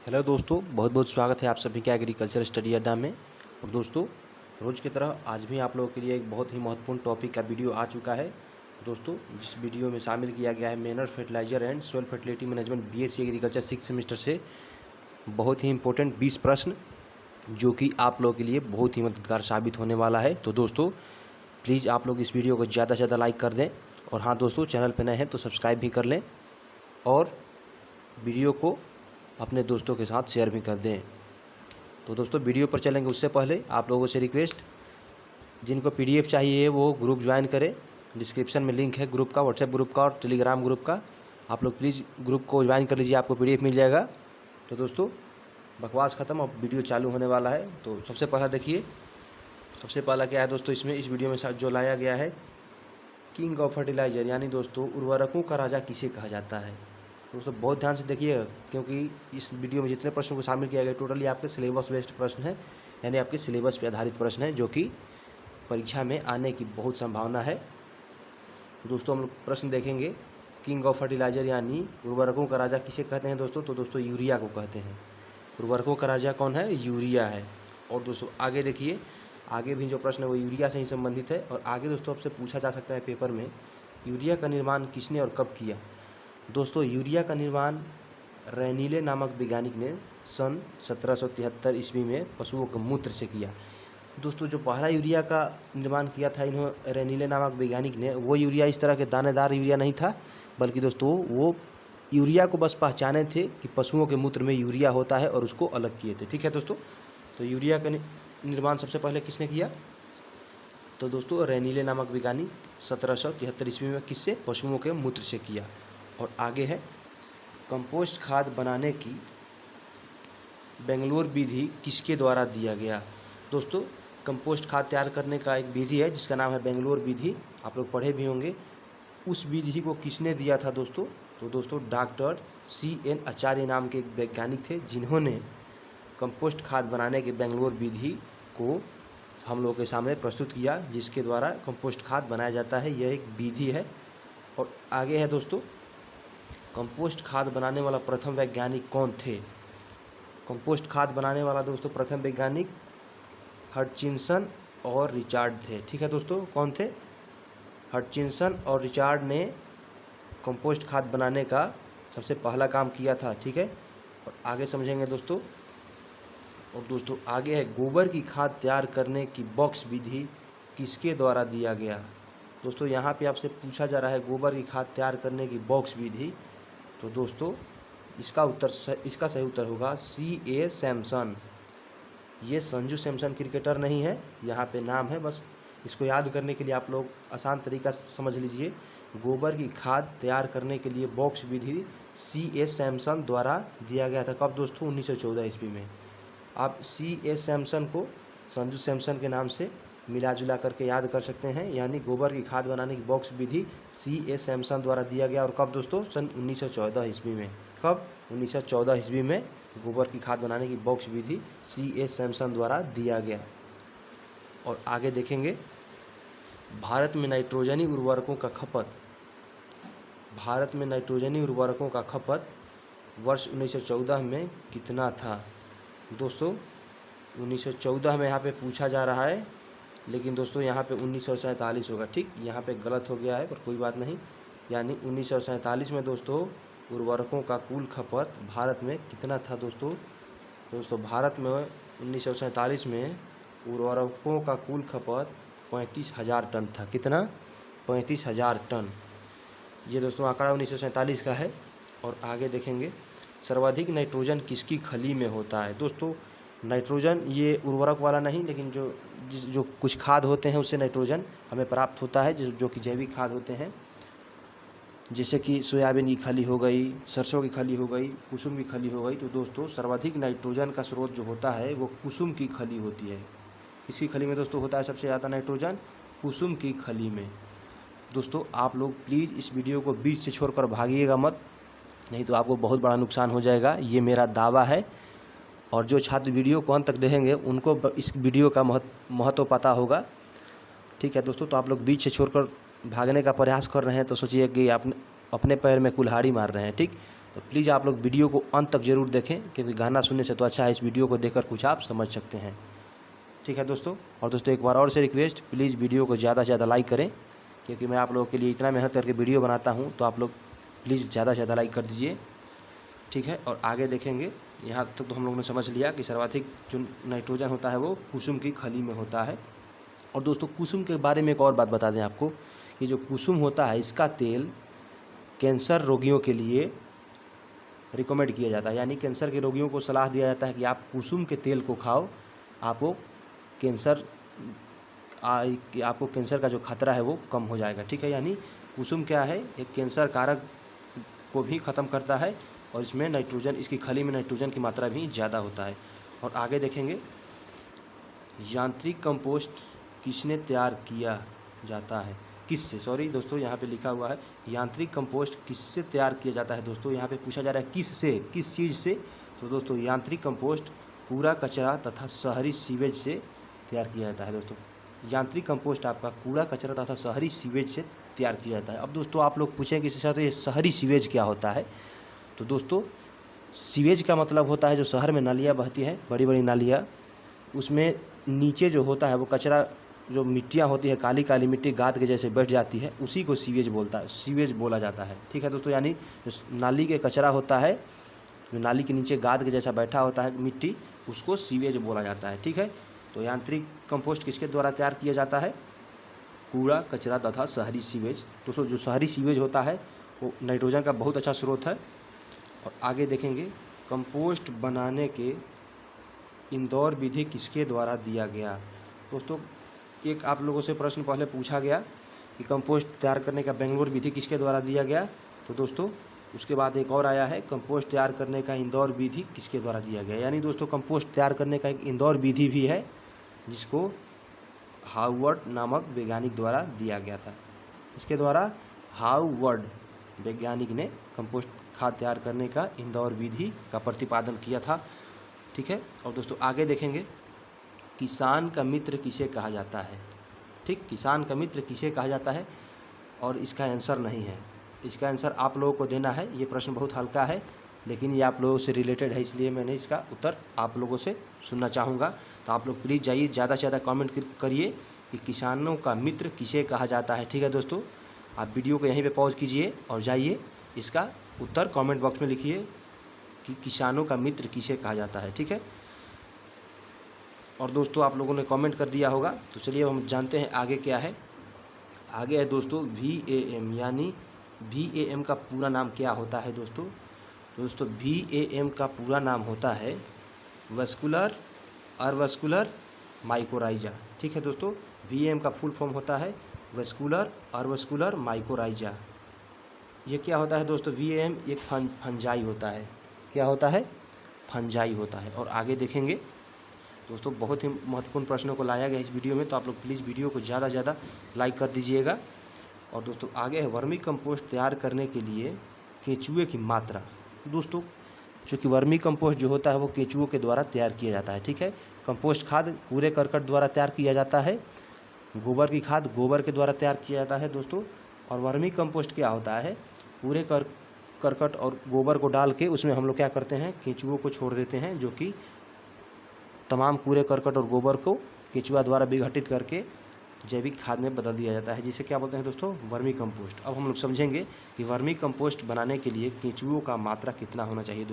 Hello दोस्तों, बहुत बहुत स्वागत है आप सभी का एग्रीकल्चर स्टडी अड्डा में। और दोस्तों, रोज़ की तरह आज भी आप लोगों के लिए एक बहुत ही महत्वपूर्ण टॉपिक का वीडियो आ चुका है। दोस्तों, जिस वीडियो में शामिल किया गया है manure fertilizer and soil fertility management BSc agriculture 6 semester से बहुत ही इंपॉर्टेंट 20 प्रश्न जो कि आप लोगों के लिए बहुत ही मददगार साबित होने वाला है। तो दोस्तों, प्लीज़ आप लोग इस वीडियो को ज़्यादा से ज़्यादा लाइक कर दें। और हाँ दोस्तों, चैनल पर नए हैं तो सब्सक्राइब भी कर लें और वीडियो को अपने दोस्तों के साथ शेयर भी कर दें। तो दोस्तों, वीडियो पर चलेंगे उससे पहले आप लोगों से रिक्वेस्ट, जिनको पीडीएफ चाहिए वो ग्रुप ज्वाइन करें। डिस्क्रिप्शन में लिंक है ग्रुप का, व्हाट्सएप ग्रुप का और टेलीग्राम ग्रुप का। आप लोग प्लीज़ ग्रुप को ज्वाइन कर लीजिए, आपको पीडीएफ मिल जाएगा। तो दोस्तों, बकवास ख़त्म, अब वीडियो चालू होने वाला है। तो सबसे पहला देखिए, सबसे पहला क्या है दोस्तों, इसमें इस वीडियो में जो लाया गया है, किंग ऑफ फर्टिलाइजर यानी दोस्तों उर्वरकों का राजा किसे कहा जाता है। दोस्तों बहुत ध्यान से देखिए, क्योंकि इस वीडियो में जितने प्रश्नों को शामिल किया गया टोटली आपके सिलेबस बेस्ड प्रश्न है, यानी आपके सिलेबस पे आधारित प्रश्न है जो कि परीक्षा में आने की बहुत संभावना है। तो दोस्तों हम लोग प्रश्न देखेंगे, किंग ऑफ फर्टिलाइजर यानी उर्वरकों का राजा किसे कहते हैं दोस्तों, तो दोस्तों यूरिया को कहते हैं। उर्वरकों का राजा कौन है, यूरिया है। और दोस्तों आगे देखिए, आगे भी जो प्रश्न है वो यूरिया से ही संबंधित है। और आगे दोस्तों आपसे पूछा जा सकता है पेपर में, यूरिया का निर्माण किसने और कब किया। दोस्तों यूरिया का निर्माण रैनीले नामक वैज्ञानिक ने सन 1773 ईस्वी में पशुओं के मूत्र से किया। दोस्तों जो पहला यूरिया का निर्माण किया था इन्होंने रैनीले नामक वैज्ञानिक ने, वो यूरिया इस तरह के दानेदार यूरिया नहीं था, बल्कि दोस्तों वो यूरिया को बस पहचाने थे कि पशुओं के मूत्र में यूरिया होता है और उसको अलग किए थे। ठीक है दोस्तों, तो यूरिया का निर्माण सबसे पहले किसने किया, तो दोस्तों रैनीले नामक वैज्ञानिक 1773 ईस्वी में किससे, पशुओं के मूत्र से किया। और आगे है, कंपोस्ट खाद बनाने की बेंगलोर विधि किसके द्वारा दिया गया। दोस्तों कंपोस्ट खाद तैयार करने का एक विधि है जिसका नाम है बेंगलोर विधि, आप लोग पढ़े भी होंगे। उस विधि को किसने दिया था दोस्तों, तो दोस्तों डॉक्टर CN आचार्य नाम के एक वैज्ञानिक थे जिन्होंने कंपोस्ट खाद बनाने की बेंगलोर विधि को हम लोगों के सामने प्रस्तुत किया, जिसके द्वारा कंपोस्ट खाद बनाया जाता है। यह एक विधि है। और आगे है दोस्तों, कंपोस्ट खाद बनाने वाला प्रथम वैज्ञानिक कौन थे। कंपोस्ट खाद बनाने वाला दोस्तों प्रथम वैज्ञानिक हटचिंसन और रिचार्ड थे। ठीक है दोस्तों, कौन थे, हटचिंसन और रिचार्ड ने कंपोस्ट खाद बनाने का सबसे पहला काम किया था। ठीक है, और आगे समझेंगे दोस्तों। और दोस्तों आगे है, गोबर की खाद तैयार करने की बॉक्स विधि किसके द्वारा दिया गया। दोस्तों यहाँ पे आपसे पूछा जा रहा है गोबर की खाद तैयार करने की बॉक्स विधि, तो दोस्तों इसका सही उत्तर होगा CA सैमसन। ये संजू सैमसन क्रिकेटर नहीं है, यहाँ पे नाम है, बस इसको याद करने के लिए आप लोग आसान तरीका समझ लीजिए। गोबर की खाद तैयार करने के लिए बॉक्स विधि CA सैमसन द्वारा दिया गया था। कब दोस्तों, 1914 ईस्वी में। आप CA सैमसन को संजू सैमसन के नाम से मिला जुला करके याद कर सकते हैं, यानी गोबर की खाद बनाने की बॉक्स विधि CA सैमसन द्वारा दिया गया। और कब दोस्तों, सन 1914 ईस्वी में। कब, 1914 ईस्वी में गोबर की खाद बनाने की बॉक्स विधि CA सैमसन द्वारा दिया गया। और आगे देखेंगे, भारत में नाइट्रोजनी उर्वरकों का खपत वर्ष 1914 में कितना था। दोस्तों 1914 में यहाँ पे पूछा जा रहा है, लेकिन दोस्तों यहाँ पे 1947 होगा। ठीक, यहाँ पे गलत हो गया है पर कोई बात नहीं, यानी 1947 में दोस्तों उर्वरकों का कुल खपत भारत में कितना था दोस्तों भारत में 1947 में उर्वरकों का कुल खपत 35,000 टन था। कितना, 35,000 टन। ये दोस्तों आंकड़ा 1947 का है। और आगे देखेंगे, सर्वाधिक नाइट्रोजन किसकी खली में होता है। दोस्तों नाइट्रोजन ये उर्वरक वाला नहीं, लेकिन जो कुछ खाद होते हैं उससे नाइट्रोजन हमें प्राप्त होता है, जो कि जैविक खाद होते हैं, जैसे कि सोयाबीन की खली हो गई, सरसों की खली हो गई, कुसुम की खली हो गई। तो दोस्तों सर्वाधिक नाइट्रोजन का स्रोत जो होता है वो कुसुम की खली होती है। किसकी खली में दोस्तों होता है सबसे ज़्यादा नाइट्रोजन, कुसुम की खली में। दोस्तों आप लोग प्लीज़ इस वीडियो को बीच से छोड़कर भागिएगा मत, नहीं तो आपको बहुत बड़ा नुकसान हो जाएगा, ये मेरा दावा है। और जो छात्र वीडियो को अंत तक देखेंगे उनको इस वीडियो का महत्व पता होगा। ठीक है दोस्तों, तो आप लोग बीच से छोड़कर भागने का प्रयास कर रहे हैं तो सोचिए कि आप अपने पैर में कुल्हाड़ी मार रहे हैं। ठीक, तो प्लीज़ आप लोग वीडियो को अंत तक ज़रूर देखें, क्योंकि गाना सुनने से तो अच्छा है इस वीडियो को देखकर कुछ आप समझ सकते हैं। ठीक है दोस्तों। और दोस्तों एक बार और से रिक्वेस्ट, प्लीज़ वीडियो को ज़्यादा से ज़्यादा लाइक करें, क्योंकि मैं आप लोगों के लिए इतना मेहनत करके वीडियो बनाता हूँ, तो आप लोग प्लीज़ ज़्यादा से ज़्यादा लाइक कर दीजिए। ठीक है। और आगे देखेंगे, यहाँ तक तो हम लोगों ने समझ लिया कि सर्वाधिक जो नाइट्रोजन होता है वो कुसुम की खली में होता है। और दोस्तों कुसुम के बारे में एक और बात बता दें आपको, ये जो कुसुम होता है इसका तेल कैंसर रोगियों के लिए रिकमेंड किया जाता है, यानी कैंसर के रोगियों को सलाह दिया जाता है कि आप कुसुम के तेल को खाओ, आपको कैंसर का जो खतरा है वो कम हो जाएगा। ठीक है। यानी कुसुम क्या है, एक कैंसर कारक को भी ख़त्म करता है, और इसमें नाइट्रोजन, इसकी खली में नाइट्रोजन की मात्रा भी ज़्यादा होता है। और आगे देखेंगे, यांत्रिक कंपोस्ट किसने तैयार किया जाता है, किससे, सॉरी दोस्तों यहाँ पे लिखा हुआ है यांत्रिक कंपोस्ट किससे तैयार किया जाता है। दोस्तों यहाँ पे पूछा जा रहा है किससे, किस चीज़ से। तो दोस्तों यांत्रिक कंपोस्ट कूड़ा कचरा तथा शहरी सीवेज से तैयार किया जाता है। दोस्तों यांत्रिक कंपोस्ट आपका कूड़ा कचरा तथा शहरी सीवेज से तैयार किया जाता है। अब दोस्तों आप लोग पूछेंगे इसके साथ ये शहरी सीवेज क्या होता है। तो दोस्तों सीवेज का मतलब होता है जो शहर में नालियाँ बहती हैं, बड़ी बड़ी नालियाँ, उसमें नीचे जो होता है वो कचरा, जो मिट्टियाँ होती है, काली काली मिट्टी गाद के जैसे बैठ जाती है, उसी को सीवेज बोला जाता है। ठीक है दोस्तों। यानी जो नाली के कचरा होता है, जो नाली के नीचे गाद के जैसा बैठा होता है मिट्टी, उसको सीवेज बोला जाता है। ठीक है। तो यांत्रिक कंपोस्ट किसके द्वारा तैयार किया जाता है, कूड़ा कचरा तथा शहरी सीवेज। दोस्तों जो शहरी सीवेज होता है वो नाइट्रोजन का बहुत अच्छा स्रोत है। और आगे देखेंगे, कंपोस्ट बनाने के इंदौर विधि किसके द्वारा दिया गया। दोस्तों एक आप लोगों से प्रश्न पहले पूछा गया कि कंपोस्ट तैयार करने का बेंगलोर विधि किसके द्वारा दिया गया। तो दोस्तों उसके बाद एक और आया है, कंपोस्ट तैयार करने का इंदौर विधि किसके द्वारा दिया गया। यानी दोस्तों कंपोस्ट तैयार करने का एक इंदौर विधि भी है, जिसको हार्वर्ड नामक वैज्ञानिक द्वारा दिया गया था। इसके द्वारा हार्वर्ड वैज्ञानिक ने कंपोस्ट खाद तैयार करने का इंदौर विधि का प्रतिपादन किया था। ठीक है। और दोस्तों आगे देखेंगे, किसान का मित्र किसे कहा जाता है। ठीक, किसान का मित्र किसे कहा जाता है, और इसका आंसर नहीं है, इसका आंसर आप लोगों को देना है। ये प्रश्न बहुत हल्का है, लेकिन ये आप लोगों से रिलेटेड है, इसलिए मैंने इसका उत्तर आप लोगों से सुनना चाहूँगा। तो आप लोग प्लीज़ जाइए, ज़्यादा से ज़्यादा कमेंट करिए कि किसानों का मित्र किसे कहा जाता है। ठीक है दोस्तों, आप वीडियो को यहीं पे पॉज कीजिए और जाइए, इसका उत्तर कमेंट बॉक्स में लिखिए कि किसानों का मित्र किसे कहा जाता है। ठीक है। और दोस्तों आप लोगों ने कमेंट कर दिया होगा, तो चलिए हम जानते हैं आगे क्या है। आगे है दोस्तों VAM, यानी VAM का पूरा नाम क्या होता है दोस्तों। तो दोस्तों VAM का पूरा नाम होता है वस्कुलर अर्वस्कुलर माइकोराइजा। ठीक है दोस्तों, VAM का फुल फॉर्म होता है वस्कुलर अर्वस्कुलर माइकोराइजा। ये क्या होता है दोस्तों, VAM एक फंजाई होता है। क्या होता है, फंजाई होता है। और आगे देखेंगे दोस्तों, बहुत ही महत्वपूर्ण प्रश्नों को लाया गया इस वीडियो में, तो आप लोग प्लीज़ वीडियो को ज़्यादा से ज़्यादा लाइक कर दीजिएगा। और दोस्तों आगे है, वर्मी कंपोस्ट तैयार करने के लिए केंचुए की मात्रा। दोस्तों चूँकि वर्मी कंपोस्ट जो होता है वो केंचुओं के द्वारा तैयार किया जाता है। ठीक है। कंपोस्ट खाद कूड़े करकट द्वारा तैयार किया जाता है, गोबर की खाद गोबर के द्वारा तैयार किया जाता है दोस्तों। और वर्मी कंपोस्ट क्या होता है, पूरे करकट और गोबर को डाल के उसमें हम लोग क्या करते हैं, केंचुओं को छोड़ देते हैं, जो कि तमाम कूड़े करकट और गोबर को केंचुआ द्वारा विघटित करके जैविक खाद में बदल दिया जाता है, जिसे क्या बोलते हैं दोस्तों, वर्मी कंपोस्ट। अब हम लोग समझेंगे कि वर्मी कंपोस्ट बनाने के लिए केंचुओं का मात्रा कितना होना चाहिए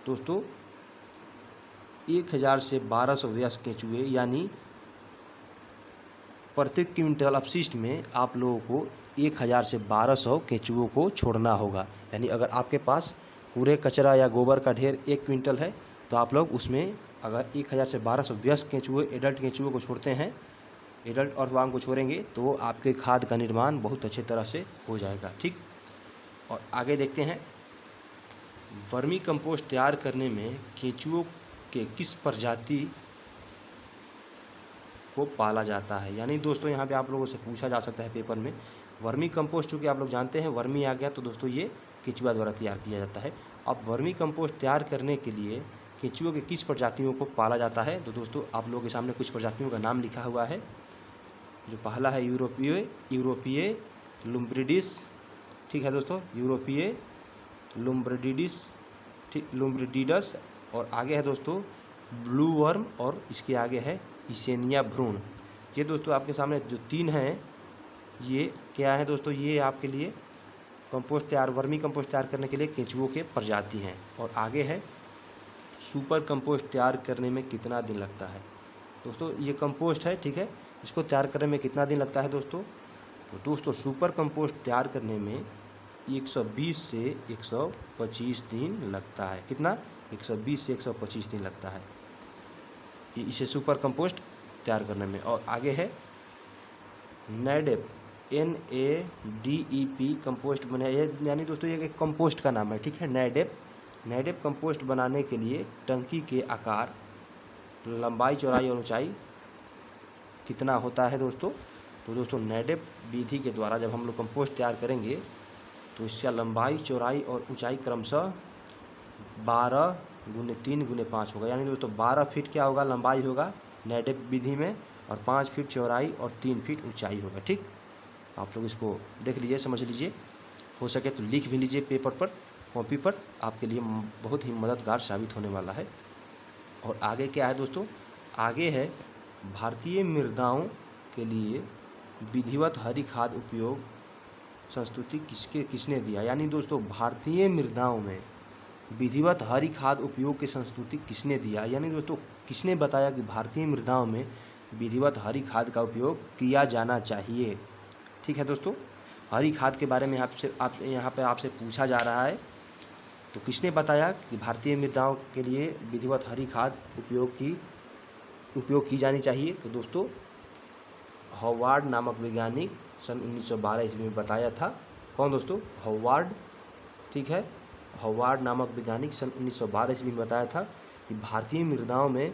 दोस्तों 1000 से 1200 वयस्क केंचुए, यानी प्रत्येक क्विंटल अपशिष्ट में आप लोगों को 1000 से 1200 केंचुओं को छोड़ना होगा। यानी अगर आपके पास कूड़े कचरा या गोबर का ढेर 1 क्विंटल है, तो आप लोग उसमें अगर 1000 से 1200 वयस्क केंचुए, एडल्ट केंचुओं को छोड़ते हैं, एडल्ट अर्थवाम को छोड़ेंगे, तो आपके खाद का निर्माण बहुत अच्छे तरह से हो जाएगा। ठीक। और आगे देखते हैं, वर्मी कंपोस्ट तैयार करने में केंचुओं के किस प्रजाति को पाला जाता है। यानी दोस्तों यहाँ पे आप लोगों से पूछा जा सकता है पेपर में, वर्मी कंपोस्ट चूँकि आप लोग जानते हैं वर्मी आ गया, तो दोस्तों ये केंचुआ द्वारा तैयार किया जाता है। अब वर्मी कंपोस्ट तैयार करने के लिए केंचुओं के किस प्रजातियों को पाला जाता है। तो दोस्तों आप लोगों के सामने कुछ प्रजातियों का नाम लिखा हुआ है। जो पहला है यूरोपीय लुम्ब्रिडिस। ठीक है दोस्तों, यूरोपीय लुम्ब्रिडिस, ठीक, लुम्ब्रिडिडस, और आगे है दोस्तों ब्लू वर्म, और इसके आगे है इसेनिया भ्रूण। ये दोस्तों आपके सामने जो 3 हैं ये क्या है दोस्तों, ये आपके लिए कंपोस्ट तैयार, वर्मी कंपोस्ट तैयार करने के लिए केंचुओं के प्रजाति हैं। और आगे है सुपर कंपोस्ट तैयार करने में कितना दिन लगता है। दोस्तों ये कंपोस्ट है, ठीक है, इसको तैयार करने में कितना दिन लगता है दोस्तों। तो दोस्तों सुपर कंपोस्ट तैयार करने में 120 से 125 दिन लगता है। कितना? 120 से 125 दिन लगता है इसे सुपर कंपोस्ट तैयार करने में। और आगे है नैडेप, NADEP कंपोस्ट बनाया, यानी दोस्तों ये एक कंपोस्ट का नाम है, ठीक है, नैडेप कंपोस्ट बनाने के लिए टंकी के आकार, लंबाई, चौड़ाई और ऊंचाई कितना होता है दोस्तों। तो दोस्तों नैडेप विधि के द्वारा जब हम लोग कंपोस्ट तैयार करेंगे तो इसका लंबाई, चौड़ाई और ऊंचाई क्रमशः 12x3x5 होगा। यानी दोस्तों 12 फीट क्या होगा, लंबाई होगा नैडेप विधि में, और 5 फीट चौड़ाई और 3 फीट ऊंचाई होगा। ठीक, आप लोग इसको देख लीजिए, समझ लीजिए, हो सके तो लिख भी लीजिए पेपर पर, कॉपी पर, आपके लिए बहुत ही मददगार साबित होने वाला है। और आगे क्या है दोस्तों, आगे है भारतीय मृदाओं के लिए विधिवत हरी खाद उपयोग संस्तुति किसने दिया। यानी दोस्तों भारतीय मृदाओं में विधिवत हरी खाद उपयोग की संस्तुति किसने दिया। यानी दोस्तों किसने बताया कि भारतीय मृदाओं में विधिवत हरी खाद का उपयोग किया जाना चाहिए। ठीक है दोस्तों, हरी खाद के बारे में यहाँ पे आपसे पूछा जा रहा है, तो किसने बताया कि भारतीय मृदाओं के लिए विधिवत हरी खाद उपयोग की जानी चाहिए। तो दोस्तों हॉवार्ड नामक वैज्ञानिक सन 1912 ईस्वी में बताया था। कौन दोस्तों? हॉवार्ड, ठीक है, हॉवार्ड नामक वैज्ञानिक सन 1912 ईस्वी में बताया था कि भारतीय मृदाओं में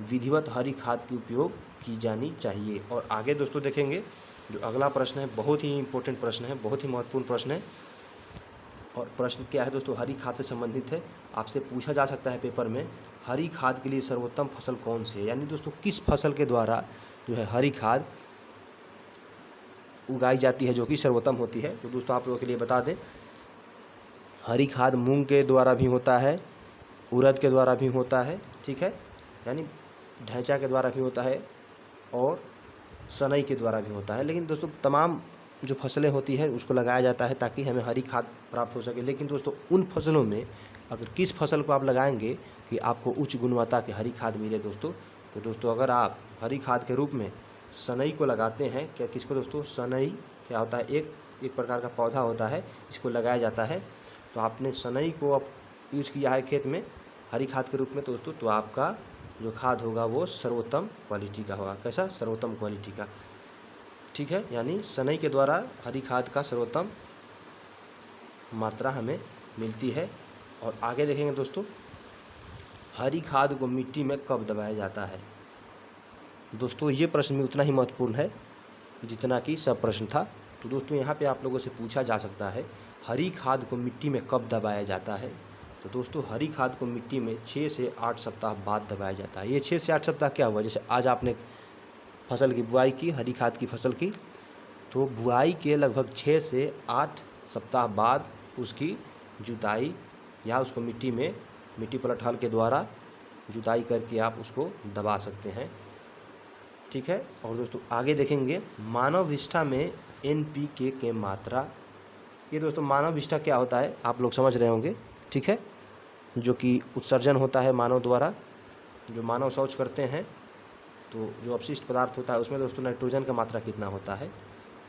विधिवत हरी खाद की उपयोग की जानी चाहिए। और आगे दोस्तों देखेंगे जो अगला प्रश्न है, बहुत ही इंपॉर्टेंट प्रश्न है, बहुत ही महत्वपूर्ण प्रश्न है। और प्रश्न क्या है दोस्तों, हरी खाद से संबंधित है, आपसे पूछा जा सकता है पेपर में, हरी खाद के लिए सर्वोत्तम फसल कौन सी है। यानी दोस्तों किस फसल के द्वारा जो है हरी खाद उगाई जाती है जो कि सर्वोत्तम होती है। तो दोस्तों आप लोगों के लिए बता दें, हरी खाद मूंग के द्वारा भी होता है, उड़द के द्वारा भी होता है, ठीक है, यानी ढैंचा के द्वारा भी होता है, और सनई के द्वारा भी होता है। लेकिन दोस्तों तमाम जो फसलें होती है उसको लगाया जाता है ताकि हमें हरी खाद प्राप्त हो सके। लेकिन दोस्तों उन फसलों में अगर किस फसल को आप लगाएंगे कि आपको उच्च गुणवत्ता की हरी खाद मिले दोस्तों, तो दोस्तों अगर आप हरी खाद के रूप में सनई को लगाते हैं, क्या किसको दोस्तों, सनई क्या होता है, एक प्रकार का पौधा होता है, इसको लगाया जाता है। तो आपने सनई को आप यूज़ किया है खेत में हरी खाद के रूप में दोस्तों, तो आपका जो खाद होगा वो सर्वोत्तम क्वालिटी का होगा। कैसा? सर्वोत्तम क्वालिटी का, ठीक है, यानी सनई के द्वारा हरी खाद का सर्वोत्तम मात्रा हमें मिलती है। और आगे देखेंगे दोस्तों, हरी खाद को मिट्टी में कब दबाया जाता है। दोस्तों ये प्रश्न भी उतना ही महत्वपूर्ण है जितना कि सब प्रश्न था। तो दोस्तों यहाँ पे आप लोगों से पूछा जा सकता है हरी खाद को मिट्टी में कब दबाया जाता है। तो दोस्तों हरी खाद को मिट्टी में 6 से 8 सप्ताह बाद दबाया जाता है। ये 6 से 8 सप्ताह क्या हुआ, जैसे आज आपने फसल की बुआई की, हरी खाद की फसल की, तो बुआई के लगभग 6 से 8 सप्ताह बाद उसकी जुताई या उसको मिट्टी पलट के द्वारा जुताई करके आप उसको दबा सकते हैं, ठीक है। और दोस्तों आगे देखेंगे मानव विष्ठा में NPK के मात्रा। ये दोस्तों मानव विष्ठा क्या होता है आप लोग समझ रहे होंगे, ठीक है, जो कि उत्सर्जन होता है मानव द्वारा, जो मानव शौच करते हैं, तो जो अपशिष्ट पदार्थ होता है उसमें दोस्तों नाइट्रोजन का मात्रा कितना होता है।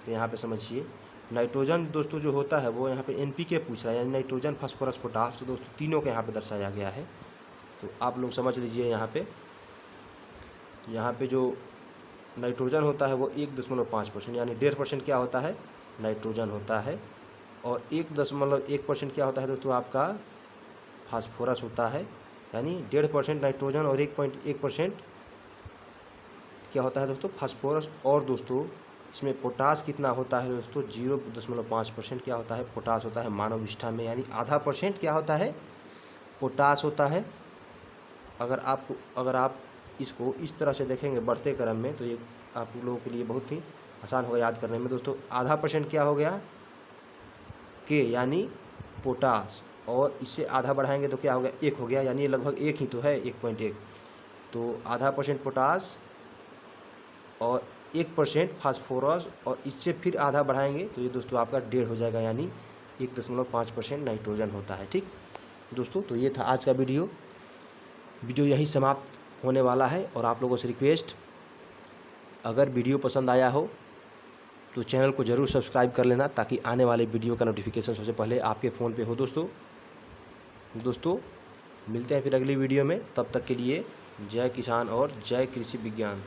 तो यहाँ पे समझिए नाइट्रोजन दोस्तों जो होता है वो यहाँ पे NPK पूछ रहा है, यानी नाइट्रोजन, फास्फोरस, पोटास, तो दोस्तों तीनों के यहाँ पे दर्शाया गया है। तो आप लोग समझ लीजिए यहाँ पे जो नाइट्रोजन होता है वो 1.5% यानी 1.5% क्या होता है, नाइट्रोजन होता है, और 1.1% क्या होता है दोस्तों, आपका फास्फोरस होता है। यानी 1.5% नाइट्रोजन और 1.1% क्या होता है दोस्तों, फास्फोरस। और दोस्तों इसमें पोटास कितना होता है दोस्तों, 0.5% क्या होता है, पोटास होता है मानव विष्ठा में, यानी आधा % क्या होता है, पोटास होता है। अगर आप इसको इस तरह से देखेंगे बढ़ते क्रम में, तो ये आप लोगों के लिए बहुत ही आसान होगा याद करने में। दोस्तों आधा % क्या हो गया, के, यानी पोटास, और इससे आधा बढ़ाएंगे तो क्या हो गया, 1 हो गया, यानी ये लगभग 1 ही तो है, 1.1। तो आधा % पोटास और 1% फास्फोरस, और इससे फिर आधा बढ़ाएंगे तो ये दोस्तों आपका 1.5 हो जाएगा, यानी 1.5% नाइट्रोजन होता है। ठीक दोस्तों, तो ये था आज का वीडियो यहीं समाप्त होने वाला है। और आप लोगों से रिक्वेस्ट, अगर वीडियो पसंद आया हो तो चैनल को ज़रूर सब्सक्राइब कर लेना, ताकि आने वाले वीडियो का नोटिफिकेशन सबसे पहले आपके फ़ोन पे हो। दोस्तों मिलते हैं फिर अगली वीडियो में, तब तक के लिए जय किसान और जय कृषि विज्ञान।